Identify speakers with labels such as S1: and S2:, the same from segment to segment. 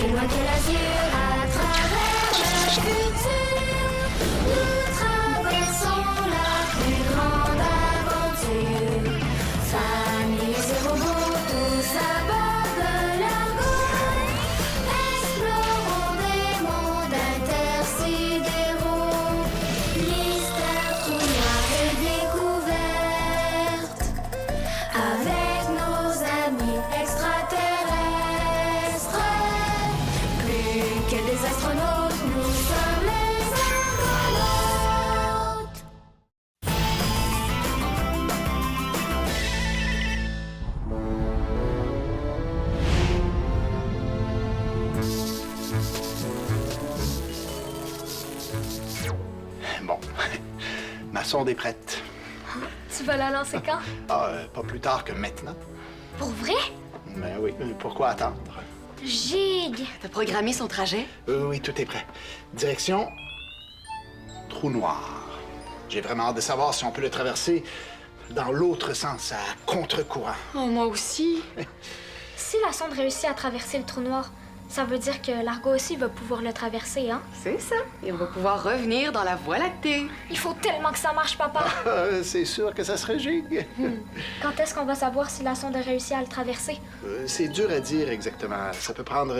S1: Plus loin que l'azur, à travers le futur, nous traversons la plus grande aventure. Famille et ses robots, tous à bord de l'Argo. Explorons des mondes intersidéraux. Mystère, trou noir et découverte. Avec nos amis extraterrestres. Plus que des astronautes, nous sommes les argonautes.
S2: Bon, ma sonde est prête.
S3: Tu vas la lancer quand?
S2: Pas plus tard que maintenant.
S3: Pour vrai?
S2: Ben oui, pourquoi attendre?
S3: Gig!
S4: T'as programmé son trajet?
S2: Oui, tout est prêt. Direction... Trou noir. J'ai vraiment hâte de savoir si on peut le traverser dans l'autre sens, à contre-courant.
S4: Oh, moi aussi.
S3: Si la sonde réussit à traverser le trou noir, ça veut dire que l'Argo aussi va pouvoir le traverser, hein?
S4: C'est ça. Et on va pouvoir revenir dans la Voie lactée.
S3: Il faut tellement que ça marche, papa!
S2: C'est sûr que ça serait gigue.
S3: Quand est-ce qu'on va savoir si la sonde a réussi à le traverser?
S2: C'est dur à dire exactement. Ça peut prendre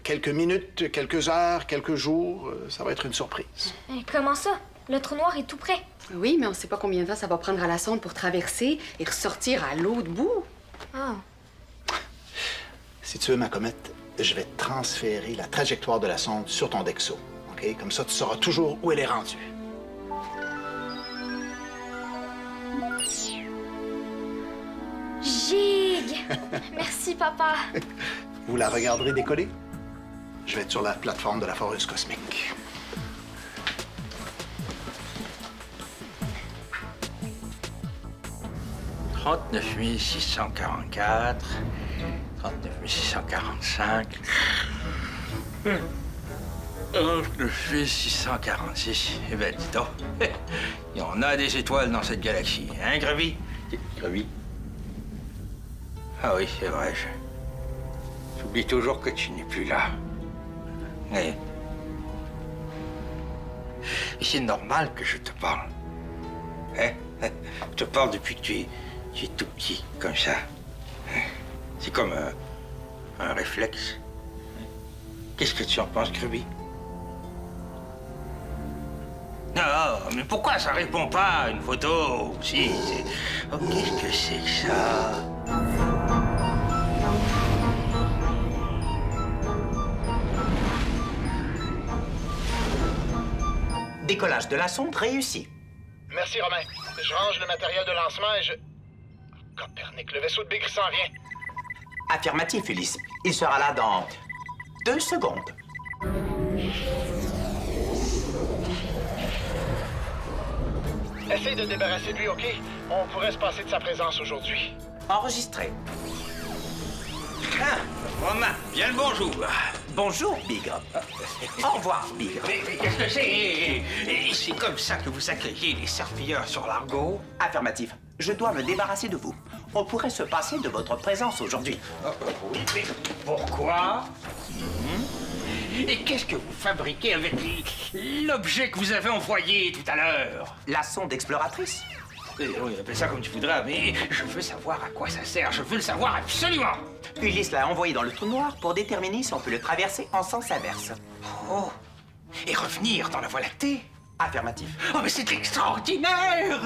S2: quelques minutes, quelques heures, quelques jours. Ça va être une surprise.
S3: Comment ça? Le trou noir est tout près.
S4: Oui, mais on sait pas combien de temps ça va prendre à la sonde pour traverser et ressortir à l'autre bout.
S3: Ah.
S2: Si tu veux, ma comète, je vais transférer la trajectoire de la sonde sur ton Dexo. OK? Comme ça, tu sauras toujours où elle est rendue.
S3: Gig! Merci, papa.
S2: Vous la regarderez décoller? Je vais être sur la plateforme de la foreuse cosmique. «
S5: 39 644, 39 645, 39 646. Eh ben, dis donc, il y en a des étoiles dans cette galaxie, hein, Grevy? Grevy? Ah oui, c'est vrai, j'oublie toujours que tu n'es plus là. Oui. Et c'est normal que je te parle. Hein? Je te parle depuis que tu es tout petit, comme ça. C'est comme un réflexe. Qu'est-ce que tu en penses, Grubby? Non, mais pourquoi ça répond pas à une photo? Si, c'est... Oh, qu'est-ce que c'est que ça?
S6: Décollage de la sonde réussi.
S2: Merci, Romain. Je range le matériel de lancement et je... Copernic, le vaisseau de Bigre s'en vient.
S6: Affirmatif, Ulysse. Il sera là dans 2 secondes.
S2: Essaye de te débarrasser de lui, OK? On pourrait se passer de sa présence aujourd'hui.
S6: Enregistré.
S5: Ah, Romain, bien le bonjour.
S6: Bonjour, Bigre. Au revoir, Bigre.
S5: Mais qu'est-ce que c'est? Et c'est comme ça que vous accueillez les surveilleurs sur l'Argo?
S6: Affirmatif. Je dois me débarrasser de vous. On pourrait se passer de votre présence aujourd'hui.
S5: Oui, mais pourquoi? Et qu'est-ce que vous fabriquez avec l'objet que vous avez envoyé tout à l'heure?
S6: La sonde exploratrice.
S5: Oui, appelle ça comme tu voudras, mais je veux savoir à quoi ça sert. Je veux le savoir absolument.
S6: Ulysse l'a envoyé dans le trou noir pour déterminer si on peut le traverser en sens inverse.
S5: Oh, et revenir dans la Voie lactée?
S6: Affirmatif.
S5: Oh, mais c'est extraordinaire!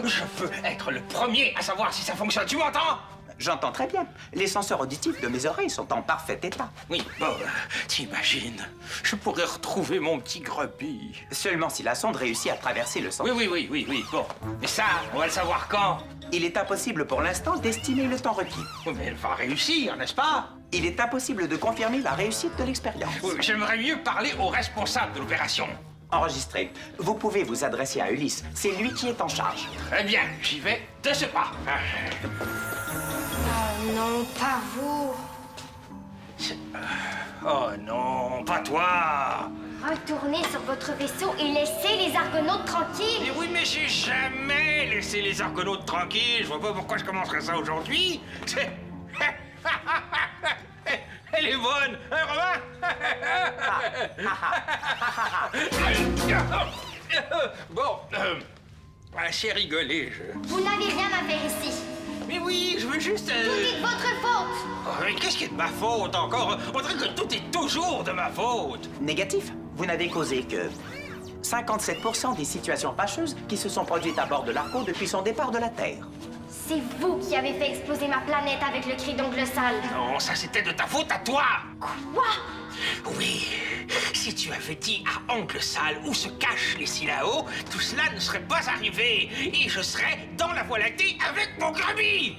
S5: Je veux être le premier à savoir si ça fonctionne. Tu m'entends?
S6: J'entends très bien. Les senseurs auditifs de mes oreilles sont en parfait état.
S5: Oui, bon, t'imagines, je pourrais retrouver mon petit Grubby.
S6: Seulement si la sonde réussit à traverser le sens.
S5: Oui, bon. Mais ça, on va le savoir quand?
S6: Il est impossible pour l'instant d'estimer le temps requis.
S5: Oui, mais elle va réussir, n'est-ce pas?
S6: Il est impossible de confirmer la réussite de l'expérience.
S5: Oui, j'aimerais mieux parler au responsable de l'opération.
S6: Enregistré. Vous pouvez vous adresser à Ulysse. C'est lui qui est en charge.
S5: Très bien, j'y vais de ce pas.
S3: Oh non, pas vous!
S5: Oh non, pas toi!
S3: Retournez sur votre vaisseau et laissez les Argonautes tranquilles!
S5: Mais oui, mais j'ai jamais laissé les Argonautes tranquilles. Je vois pas pourquoi je commencerais ça aujourd'hui. elle est bonne, hein, Romain? Bon, assez rigolé, je...
S1: Vous n'avez rien à faire ici.
S5: Mais oui, je veux juste...
S1: Tout est de votre faute.
S5: Oh, mais qu'est-ce qui est de ma faute encore? On dirait que tout est toujours de ma faute.
S6: Négatif, vous n'avez causé que 57% des situations fâcheuses qui se sont produites à bord de l'Argo depuis son départ de la Terre.
S1: C'est vous qui avez fait exploser ma planète avec le cri d'ongle sale.
S5: Non, ça c'était de ta faute à toi.
S1: Quoi?
S5: Oui, si tu avais dit à Oncle Sale où se cachent les Silao, tout cela ne serait pas arrivé et je serais dans la Voie lactée avec mon Grubby.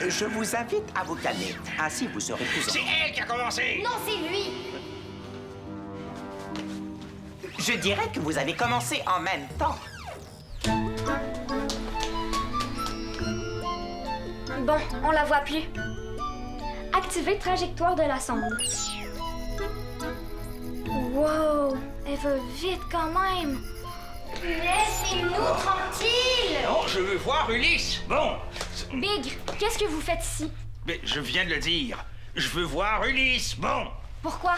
S6: Je vous invite à vous calmer. Ainsi, vous serez plus...
S5: C'est elle qui a commencé.
S1: Non, c'est lui.
S6: Je dirais que vous avez commencé en même temps.
S3: Bon, on la voit plus. Activez trajectoire de la sonde. Wow, elle va vite quand même.
S1: Laissez-nous tranquilles.
S5: Non, je veux voir Ulysse. Bon,
S3: Bigre, qu'est-ce que vous faites ici?
S5: mais je viens de le dire. Je veux voir Ulysse. Bon.
S3: Pourquoi?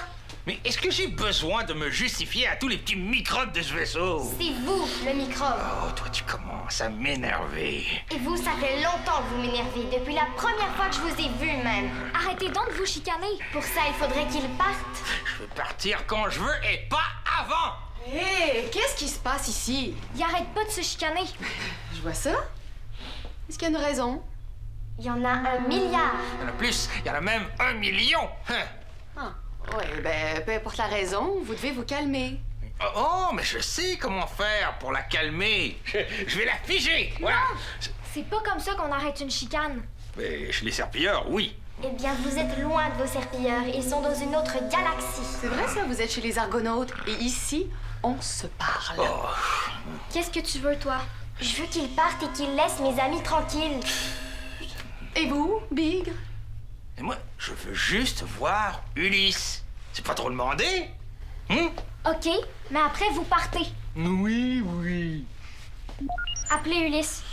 S5: Mais est-ce que j'ai besoin de me justifier à tous les petits microbes de ce vaisseau?
S1: C'est vous, le microbe.
S5: Oh, toi, tu commences à m'énerver.
S1: Et vous, ça fait longtemps que vous m'énervez, depuis la première fois que je vous ai vu même.
S3: Arrêtez donc de vous chicaner.
S1: Pour ça, il faudrait qu'il parte.
S5: Je veux partir quand je veux et pas avant.
S4: Hé, qu'est-ce qui se passe ici?
S3: Il arrête pas de se chicaner.
S4: Je vois ça. Est-ce qu'il y a une raison?
S1: Il y en a 1 milliard.
S5: Il y en a plus, il y en a même 1 million. Hein?
S4: Ah, ouais, ben, peu importe la raison, vous devez vous calmer.
S5: Oh, mais je sais comment faire pour la calmer. Je vais la figer. Voilà.
S3: C'est pas comme ça qu'on arrête une chicane.
S5: Mais chez les serpilleurs, oui.
S1: Eh bien, vous êtes loin de vos serpilleurs. Ils sont dans une autre galaxie.
S4: C'est vrai ça, vous êtes chez les Argonautes. Et ici, on se parle.
S5: Oh.
S3: Qu'est-ce que tu veux, toi?
S1: Je veux qu'ils partent et qu'ils laissent mes amis tranquilles.
S4: Et vous, Bigre?
S5: Et moi, je veux juste voir Ulysse. C'est pas trop demandé? Hum?
S3: OK, mais après, vous partez.
S5: Oui, oui.
S3: Appelez Ulysse.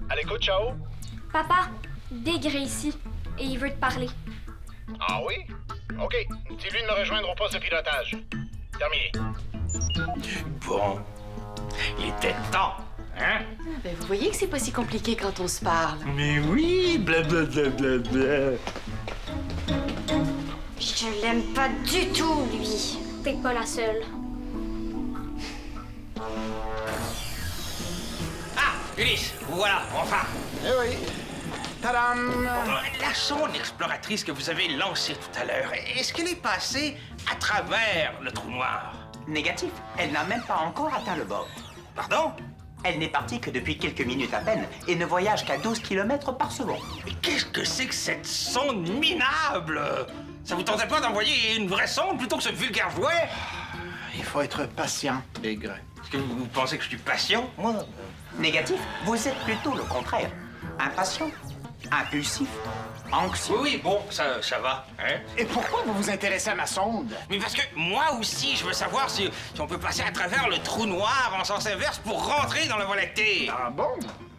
S2: À l'écoute, ciao.
S3: Papa, Bigre est ici et il veut te parler.
S2: Ah oui? OK. Dis-lui de me rejoindre au poste de pilotage. Terminé.
S5: Bon. Il était temps, hein?
S4: Ah, ben, vous voyez que c'est pas si compliqué quand on se parle.
S5: Mais oui, blablabla.
S1: Je l'aime pas du tout, lui.
S3: T'es pas la seule.
S5: Ah, Ulysse, voilà, enfin.
S2: Eh oui. Tadam!
S5: La sonde exploratrice que vous avez lancée tout à l'heure, est-ce qu'elle est passée à travers le trou noir?
S6: Négatif, elle n'a même pas encore atteint le bord.
S5: Pardon?
S6: Elle n'est partie que depuis quelques minutes à peine et ne voyage qu'à 12 km par seconde.
S5: Mais qu'est-ce que c'est que cette sonde minable? Ça vous tentait pas d'envoyer une vraie sonde plutôt que ce vulgaire jouet?
S2: Il faut être patient, Bigre.
S5: Est-ce que vous pensez que je suis patient, moi?
S6: Négatif, vous êtes plutôt le contraire. Impatient, impulsif, anxieux.
S5: Oui, oui, bon, ça va, hein?
S2: Et pourquoi vous vous intéressez à ma sonde?
S5: Mais parce que moi aussi, je veux savoir si on peut passer à travers le trou noir en sens inverse pour rentrer dans la Voie lactée.
S2: Ah bon?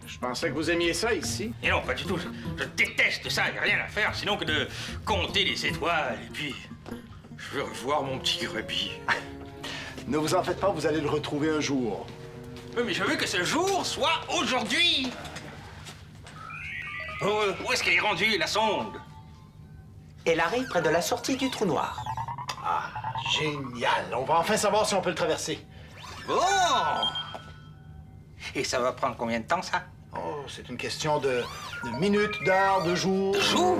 S2: Je pensais que vous aimiez ça ici.
S5: Et non, pas du tout. Je déteste ça. Il n'y a rien à faire sinon que de compter les étoiles. Et puis, je veux revoir mon petit Grubby.
S2: Ne vous en faites pas, vous allez le retrouver un jour.
S5: Oui, mais je veux que ce jour soit aujourd'hui. Oh, où est-ce qu'elle est rendue, la sonde?
S6: Elle arrive près de la sortie du trou noir.
S2: Ah, génial. On va enfin savoir si on peut le traverser.
S5: Bon! Et ça va prendre combien de temps, ça?
S2: Oh, c'est une question de minutes, d'heures, de jours.
S5: Jours?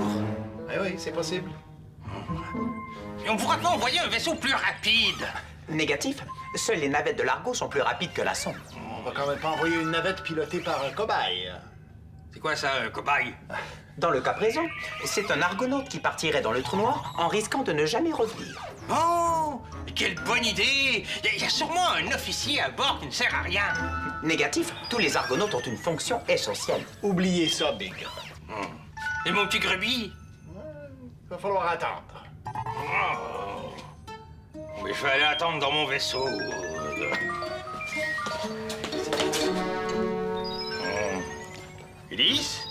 S2: Eh oui, c'est possible.
S5: Et on pourra pas envoyer un vaisseau plus rapide.
S6: Négatif, seules les navettes de l'Argo sont plus rapides que la sonde.
S2: On va quand même pas envoyer une navette pilotée par un cobaye.
S5: C'est quoi ça, un cobaye?
S6: Dans le cas présent, c'est un argonaute qui partirait dans le trou noir en risquant de ne jamais revenir.
S5: Oh! Quelle bonne idée! Il y a sûrement un officier à bord qui ne sert à rien.
S6: Négatif, tous les argonautes ont une fonction essentielle.
S2: Oubliez ça, Big.
S5: Et mon petit Grubby?
S2: Il va falloir attendre.
S5: Oh. Mais je vais aller attendre dans mon vaisseau. Ulysse?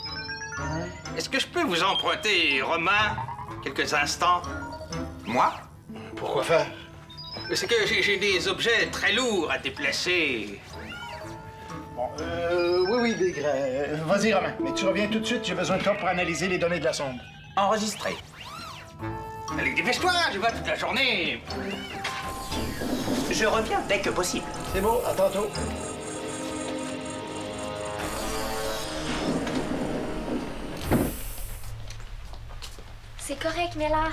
S5: Est-ce que je peux vous emprunter Romain? quelques instants? Moi?
S2: Pourquoi faire?
S5: C'est que j'ai des objets très lourds à déplacer.
S2: Bon, oui, Bigre. Vas-y, Romain. Mais tu reviens tout de suite, j'ai besoin de toi pour analyser les données de la sonde.
S6: Enregistré.
S5: Allez, dépêche-toi, je vais toute la journée.
S6: Je reviens dès que possible.
S2: C'est beau, à tantôt.
S3: C'est correct, Mela.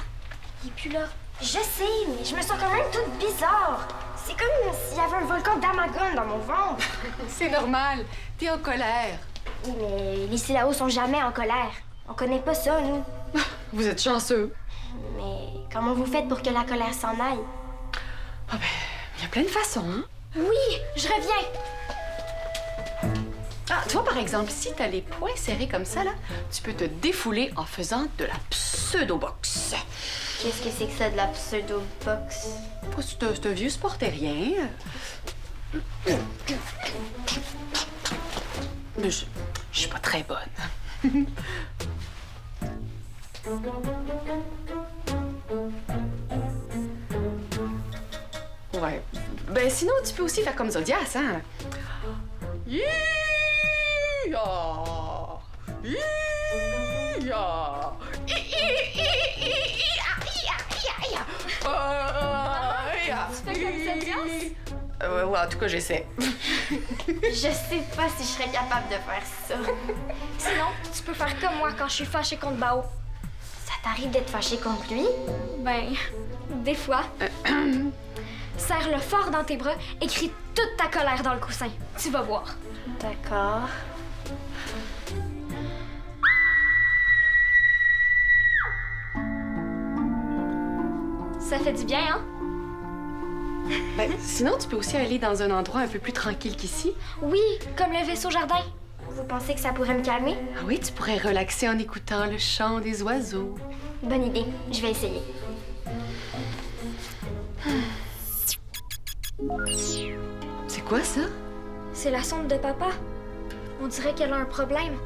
S3: Il est plus là.
S7: Je sais, mais je me sens quand même toute bizarre. C'est comme s'il y avait un volcan d'Amagon dans mon ventre.
S4: C'est normal. T'es en colère.
S7: Oui, mais les Silao sont jamais en colère. On connaît pas ça, nous.
S4: Vous êtes chanceux.
S7: Mais comment vous faites pour que la colère s'en aille?
S4: Ah ben, il y a plein de façons, hein?
S7: Oui, je reviens.
S4: Ah, tu vois, par exemple, si t'as les poings serrés comme ça, là, tu peux te défouler en faisant de la pseudo-boxe.
S7: Qu'est-ce que c'est que ça de la pseudo-boxe?
S4: C'est un vieux sport terrien. Mais je suis pas très bonne. Ouais. Ben sinon, tu peux aussi faire comme Zodias, hein? Hi-ya! Hi-ya!
S3: Tu fais comme Zodias?
S4: Ouais, en tout cas, j'essaie.
S7: Je sais pas si je serais capable de faire ça.
S3: Sinon, tu peux faire comme moi quand je suis fâchée contre Bao.
S7: Ça t'arrive d'être fâché contre lui?
S3: Ben, des fois. Serre-le fort dans tes bras et crie toute ta colère dans le coussin. Tu vas voir.
S7: D'accord.
S3: Ça fait du bien, hein?
S4: Ben, sinon, tu peux aussi aller dans un endroit un peu plus tranquille qu'ici.
S3: Oui, comme le vaisseau jardin.
S7: Vous pensez que ça pourrait me calmer?
S4: Ah oui, tu pourrais relaxer en écoutant le chant des oiseaux.
S7: Bonne idée. Je vais essayer.
S4: C'est quoi ça?
S3: C'est la sonde de papa. On dirait qu'elle a un problème.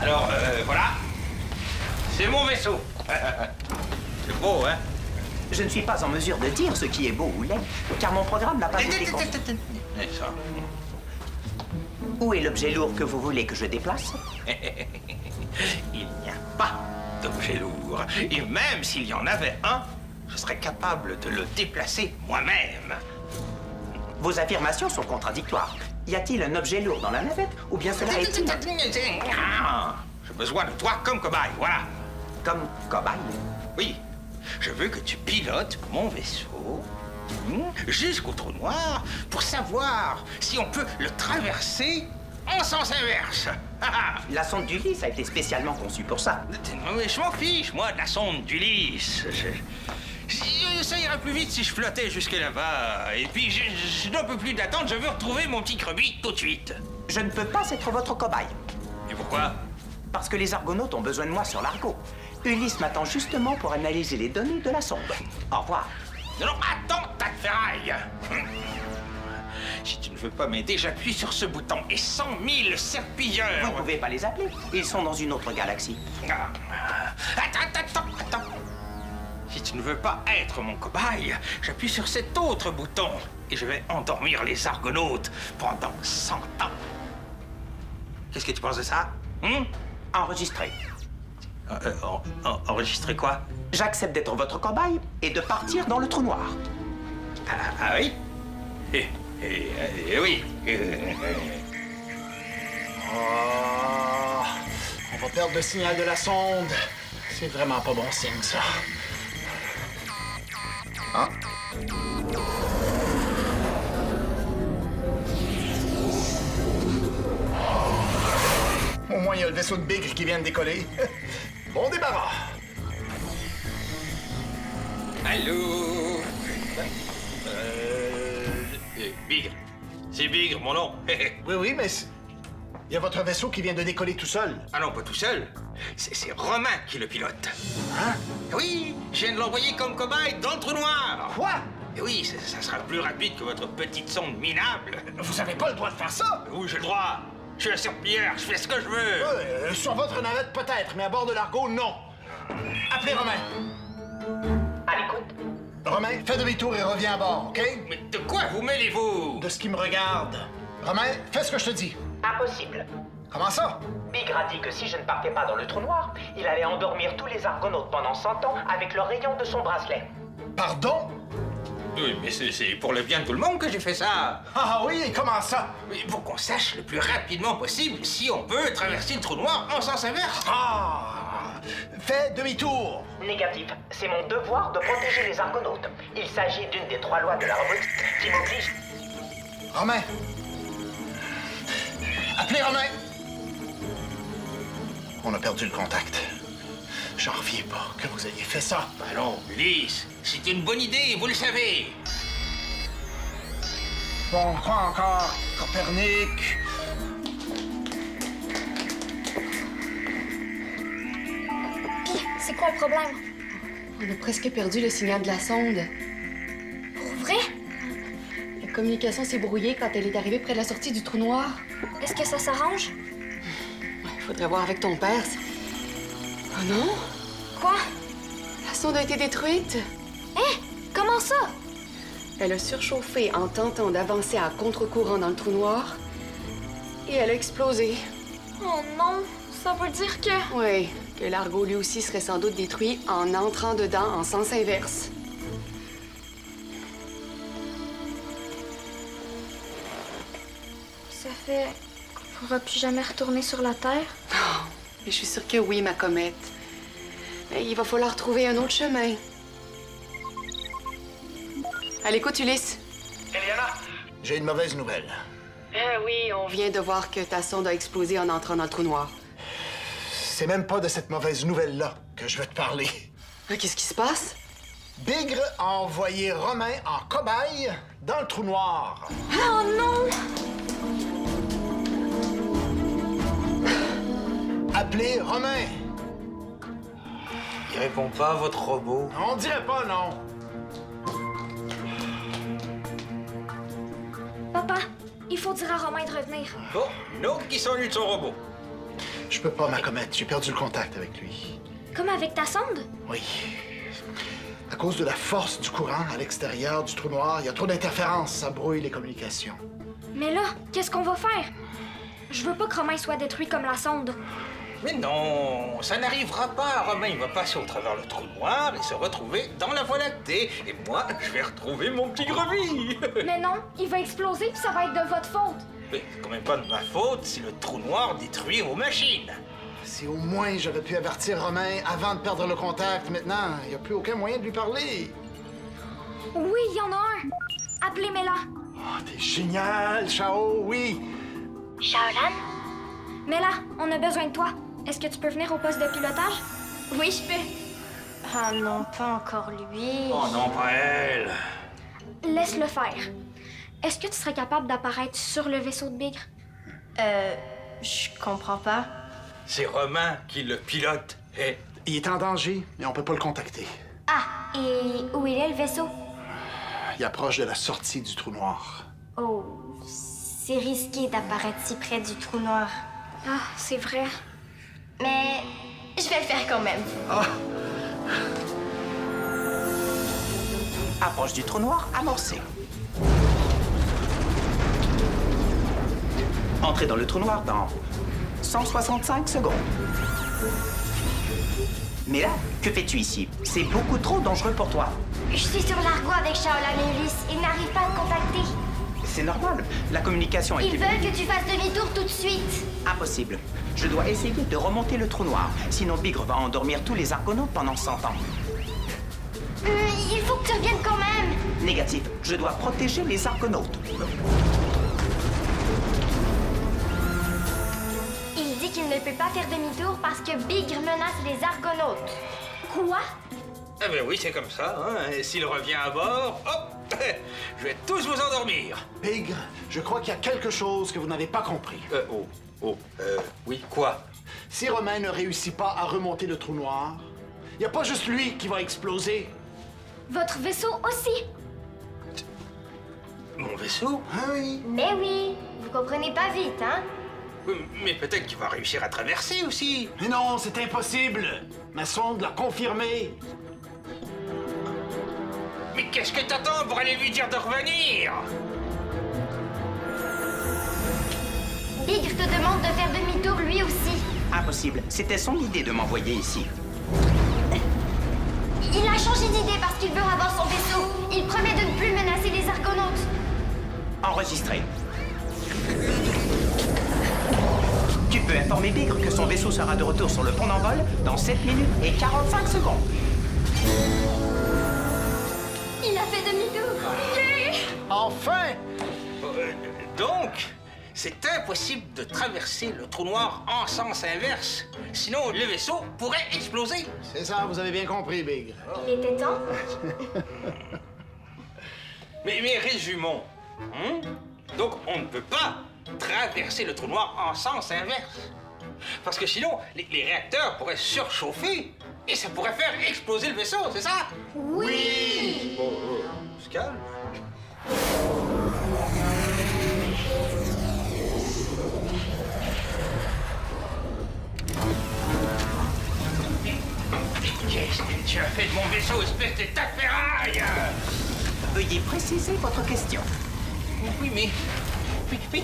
S5: Alors, voilà. C'est mon vaisseau. C'est beau, hein?
S6: Je ne suis pas en mesure de dire ce qui est beau ou laid, car mon programme n'a pas été conçu.
S5: Et ça.
S6: Où est l'objet lourd que vous voulez que je déplace?
S5: Il n'y a pas d'objet lourd. Et même s'il y en avait un, je serais capable de le déplacer moi-même.
S6: Vos affirmations sont contradictoires. Y a-t-il un objet lourd dans la navette, ou bien cela est
S5: J'ai besoin de toi comme cobaye, voilà.
S6: comme cobaye?
S5: Oui, je veux que tu pilotes mon vaisseau jusqu'au trou noir pour savoir si on peut le traverser en sens inverse.
S6: La sonde d'Ulysse a été spécialement conçue pour ça.
S5: Mais je m'en fiche, moi, de la sonde d'Ulysse. Ça irait plus vite si je flottais jusque là-bas. Et puis, je n'en peux plus d'attendre, je veux retrouver mon petit Krubby tout de suite.
S6: Je ne peux pas être votre cobaye,
S5: Et pourquoi?
S6: parce que les Argonautes ont besoin de moi sur l'Argo. Ulysse m'attend justement pour analyser les données de la sonde. Au revoir.
S5: Non, non, attends, tas de ferraille. Si tu ne veux pas m'aider, j'appuie sur ce bouton et 100 000 serpilleurs.
S6: Vous ne pouvez pas les appeler. Ils sont dans une autre galaxie.
S5: Attends. Si tu ne veux pas être mon cobaye, j'appuie sur cet autre bouton et je vais endormir les Argonautes pendant 100 ans. Qu'est-ce que tu penses de ça?
S6: Enregistré.
S5: Enregistrer quoi?
S6: J'accepte d'être votre cobaye et de partir dans le trou noir.
S5: Ah oui? Oui.
S2: Oh, on va perdre le signal de la sonde. C'est vraiment pas bon signe, ça. Hein? Au moins, il y a le vaisseau de Bigre qui vient de décoller. Bon débarras.
S5: Allô? Bigre. C'est Bigre, mon nom.
S2: Oui, mais il y a votre vaisseau qui vient de décoller tout seul.
S5: Ah non, pas tout seul. C'est Romain qui le pilote.
S2: Hein?
S5: Oui, je viens de l'envoyer comme cobaye dans le trou noir.
S2: Quoi?
S5: Et oui, ça sera plus rapide que votre petite sonde minable.
S2: Vous avez pas le droit de faire ça!
S5: Oui, j'ai le droit. Je suis un serpilleur, je fais ce que je veux.
S2: Sur votre navette, peut-être, mais à bord de l'Argo, non. Appelez Romain.
S6: À l'écoute.
S2: Romain, fais demi-tour et reviens à bord, OK?
S5: Mais de quoi vous mêlez-vous?
S2: De ce qui me regarde. Romain, fais ce que je te dis.
S6: Impossible.
S2: Comment ça?
S6: Bigre a dit que si je ne partais pas dans le trou noir, il allait endormir tous les Argonautes pendant 100 ans avec le rayon de son bracelet.
S2: Pardon?
S5: Oui, mais c'est pour le bien de tout le monde que j'ai fait ça.
S2: Ah oui, et comment ça?
S5: Oui, pour qu'on sache le plus rapidement possible si on peut traverser le trou noir en sens inverse.
S2: Ah! Fais demi-tour.
S6: Négatif. C'est mon devoir de protéger les Argonautes. Il s'agit d'une des 3 lois de la robotique qui m'oblige...
S2: Romain. Appelez Romain. On a perdu le contact. J'en reviens pas que vous ayez fait ça.
S5: Allons, Ulysse, c'est une bonne idée, vous le savez.
S2: Bon, quoi encore? Copernic.
S3: Puis, c'est quoi le problème?
S4: On a presque perdu le signal de la sonde.
S3: Pour vrai?
S4: La communication s'est brouillée quand elle est arrivée près de la sortie du trou noir.
S3: Est-ce que ça s'arrange?
S4: Il faudrait voir avec ton père. Oh non?
S3: Quoi?
S4: La sonde a été détruite.
S3: Hein? Comment ça?
S4: Elle a surchauffé en tentant d'avancer à contre-courant dans le trou noir. Et elle a explosé.
S3: Oh non, ça veut dire que...
S4: Oui, que l'Argo lui aussi serait sans doute détruit en entrant dedans en sens inverse.
S3: Ça fait qu'on pourra plus jamais retourner sur la Terre?
S4: Oh, mais je suis sûre que oui, ma comète. Mais il va falloir trouver un autre chemin. À l'écoute, Ulysse.
S6: Eliana?
S2: J'ai une mauvaise nouvelle.
S4: Oui, on vient de voir que ta sonde a explosé en entrant dans le trou noir.
S2: C'est même pas de cette mauvaise nouvelle-là que je veux te parler.
S4: Qu'est-ce qui se passe?
S2: Bigre a envoyé Romain en cobaye dans le trou noir.
S3: Oh non!
S2: Appelez Romain.
S5: Il répond pas, votre robot.
S2: On dirait pas non.
S3: Papa, il faut dire à Romain de revenir.
S5: Bon, une autre qui s'ennuie de son robot.
S2: Je peux pas, ma comète. J'ai perdu le contact avec lui.
S3: Comme avec ta sonde?
S2: Oui. À cause de la force du courant à l'extérieur du trou noir, il y a trop d'interférences. Ça brouille les communications.
S3: Mais là, qu'est-ce qu'on va faire? Je veux pas que Romain soit détruit comme la sonde.
S5: Mais non, ça n'arrivera pas. Romain, il va passer au travers le trou noir et se retrouver dans la Voie lactée. Et moi, je vais retrouver mon petit grevi.
S3: Mais non, il va exploser puis ça va être de votre faute.
S5: Mais c'est quand même pas de ma faute si le trou noir détruit vos machines.
S2: Si au moins j'avais pu avertir Romain avant de perdre le contact, maintenant, il n'y a plus aucun moyen de lui parler.
S3: Oui, il y en a un. Appelez Mela.
S2: Oh, t'es génial, Chao, oui.
S7: Shaolan?
S3: Mela, on a besoin de toi. Est-ce que tu peux venir au poste de pilotage? Oui, je peux.
S7: Ah non, pas encore lui.
S5: Oh non, pas elle.
S3: Laisse-le faire. Est-ce que tu serais capable d'apparaître sur le vaisseau de Bigre?
S7: Je comprends pas.
S5: C'est Romain qui le pilote. Et
S2: Il est en danger, mais on peut pas le contacter.
S7: Ah, et où il est le vaisseau?
S2: Il approche de la sortie du trou noir.
S7: Oh, c'est risqué d'apparaître si près du trou noir.
S3: Ah, c'est vrai.
S7: Mais je vais le faire quand même.
S6: Approche du trou noir amorcé. Entrez dans le trou noir dans 165 secondes. Mais là, que fais-tu ici? C'est beaucoup trop dangereux pour toi.
S7: Je suis sur l'Argo avec Shaolan et Ulysse. Ils n'arrivent pas à me contacter.
S6: C'est normal, la communication a
S7: Ils
S6: été...
S7: veulent que tu fasses demi-tour tout de suite.
S6: Impossible. Je dois essayer de remonter le trou noir. Sinon, Bigre va endormir tous les Argonautes pendant 100 ans.
S7: Il faut que tu reviennes quand même.
S6: Négatif. Je dois protéger les Argonautes.
S7: Il dit qu'il ne peut pas faire demi-tour parce que Bigre menace les Argonautes.
S3: Quoi?
S5: ah ben oui, c'est comme ça. Hein. Et s'il revient à bord, hop, je vais tous vous endormir.
S2: Bigre, je crois qu'il y a quelque chose que vous n'avez pas compris.
S5: Oui, quoi?
S2: Si Romain ne réussit pas à remonter le trou noir, il n'y a pas juste lui qui va exploser.
S3: Votre vaisseau aussi?
S5: Mon vaisseau?
S2: Ah oui.
S7: Mais oui, vous comprenez pas vite, hein?
S5: Mais peut-être qu'il va réussir à traverser aussi.
S2: Mais non, c'est impossible. Ma sonde l'a confirmé.
S5: Mais qu'est-ce que t'attends pour aller lui dire de revenir?
S7: Bigre te demande de faire demi-tour lui aussi.
S6: Impossible. C'était son idée de m'envoyer ici.
S7: Il a changé d'idée parce qu'il veut avoir son vaisseau. Il promet de ne plus menacer les Argonautes.
S6: Enregistré. Tu peux informer Bigre que son vaisseau sera de retour sur le pont d'envol dans 7 minutes et 45 secondes.
S3: Il a fait demi-tour.
S2: Enfin!
S5: Donc, c'est impossible de traverser le trou noir en sens inverse. Sinon, le vaisseau pourrait exploser.
S2: C'est ça, vous avez bien compris, Bigre.
S7: Il était temps.
S5: Mais résumons. Donc, on ne peut pas traverser le trou noir en sens inverse. Parce que sinon, les réacteurs pourraient surchauffer et ça pourrait faire exploser le vaisseau, c'est ça?
S3: Oui!
S5: On se calme. Qu'est-ce que tu as fait de mon vaisseau, espèce de tas de ferraille?
S6: Veuillez préciser votre question.
S5: Oui, mais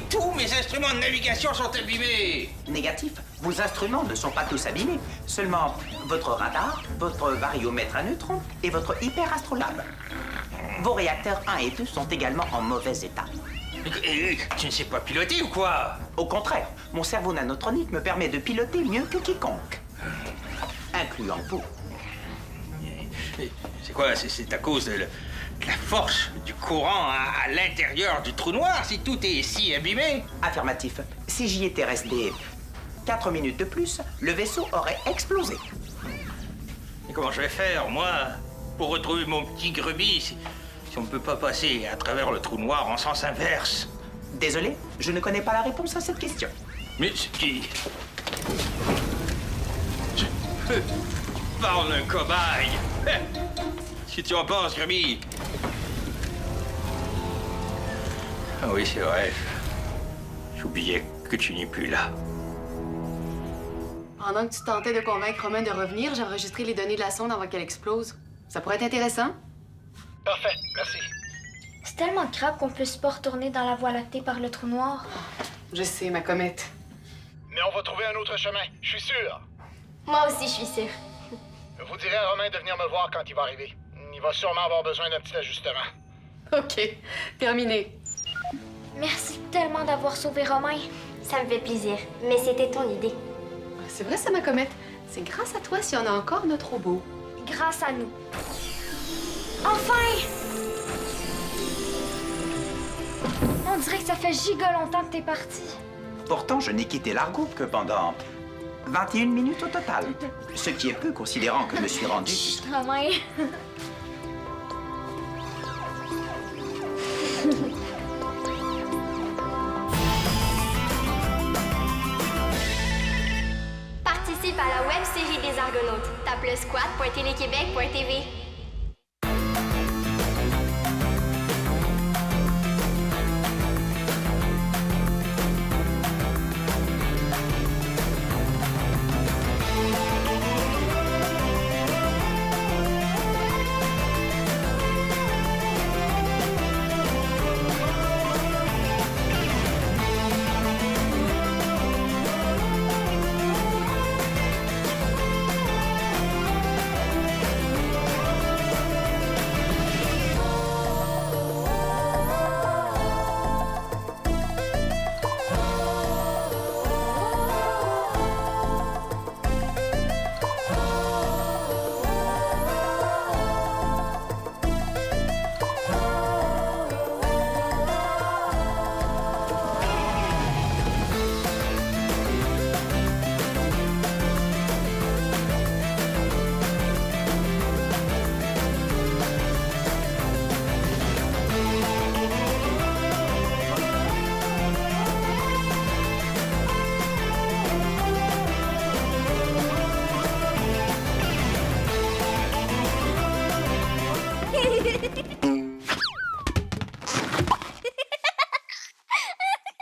S5: tous mes instruments de navigation sont abîmés.
S6: Négatif, vos instruments ne sont pas tous abîmés. Seulement votre radar, votre variomètre à neutrons et votre hyperastrolabe. Vos réacteurs 1 et 2 sont également en mauvais état.
S5: Tu ne sais pas piloter ou quoi?
S6: Au contraire, mon cerveau nanotronique me permet de piloter mieux que quiconque. Incluant vous.
S5: C'est quoi? C'est à cause de la force du courant à l'intérieur du trou noir si tout est si abîmé?
S6: Affirmatif. Si j'y étais resté 4 minutes de plus, le vaisseau aurait explosé.
S5: Et comment je vais faire, moi, pour retrouver mon petit Grubby si on ne peut pas passer à travers le trou noir en sens inverse?
S6: Désolé, je ne connais pas la réponse à cette question.
S5: Mais ce qui... Parle d'un cobaye! Qu'est-ce que tu en penses, Grubby? Ah oui, c'est vrai. J'oubliais que tu n'es plus là.
S4: Pendant que tu tentais de convaincre Romain de revenir, j'ai enregistré les données de la sonde avant qu'elle explose. Ça pourrait être intéressant.
S2: Parfait, merci.
S3: C'est tellement grave qu'on puisse pas retourner dans la Voie lactée par le trou noir.
S4: Je sais, ma comète.
S2: Mais on va trouver un autre chemin, je suis sûr.
S7: Moi aussi, je suis sûre.
S2: Vous direz à Romain de venir me voir quand il va arriver. Il va sûrement avoir besoin d'un petit ajustement.
S4: OK. Terminé.
S3: Merci tellement d'avoir sauvé Romain.
S7: Ça me fait plaisir. Mais c'était ton idée.
S4: C'est vrai, ça, ma comète. C'est grâce à toi si on a encore notre robot.
S3: Grâce à nous. Enfin! On dirait que ça fait giga longtemps que t'es parti.
S6: Pourtant, je n'ai quitté l'Argo que pendant 21 minutes au total. Ce qui est peu considérant que je me suis rendu.
S3: Chut, Romain.
S7: Participe à la web série des Argonautes. Tape le squat.téléquébec.tv.